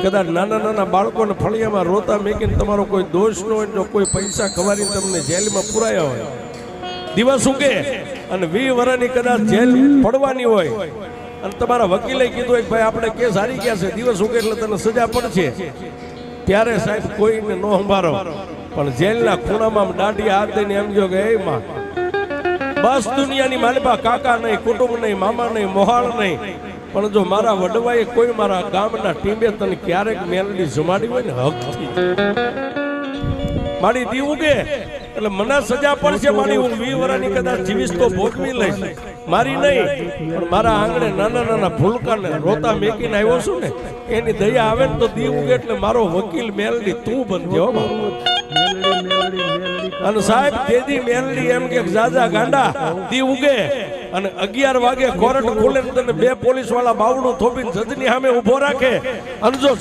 કદાચ નાના નાના બાળકોને ફળિયામાં રોતા મેકીને તમારો કોઈ દોષ ન હોય, જો કોઈ પૈસા ખવારીને તમને જેલમાં પુરાયા હોય, દિવસ ઉગે અને 20 વર્ષની કદાચ જેલ પડવાની હોય અને તમારા વકીલે કીધું કે ભાઈ આપણે કેસ હારી ગયા છે, દિવસ ઉગે એટલે તને સજા પડશે, ત્યારે સાહેબ કોઈને ન સંભાળો, પણ જેલના ખૂણામાં દાઢી હાથ દઈને એમ કહો કે એ માં બસ દુનિયાની માલિપા કાકા નહીં, કુટુંબ નહીં, મામા નહીં, મોહાળ નહીં, પણ જો મારા વડવાએ કોઈ મારા ગામના ટીમે તને ક્યારેક મેલડી જમાડી હોય ને હકથી મારી દી ઉગે એટલે મને સજા પડશે, મારી હું 20 વર્ષની કદાચ જીવીશ તો ભોગવી લઈશ, મારી નહીં પણ મારા આંગણે નાના નાના ભૂલકાને રોતા મેકીને આવ્યો છું ને એની દયા આવે ને તો દી ઉગે એટલે મારો વકીલ મેલડી તું બનજે હો બાપુ. અને સાહેબ તેદી મેલડી એમ કે જાજા ગાંડા દી ઉગે અને 11 વાગે કોર્ટ ખોલે તને 2 પોલીસ વાળા બાવડું થોપીને જજની સામે ઉભો રાખે અને જો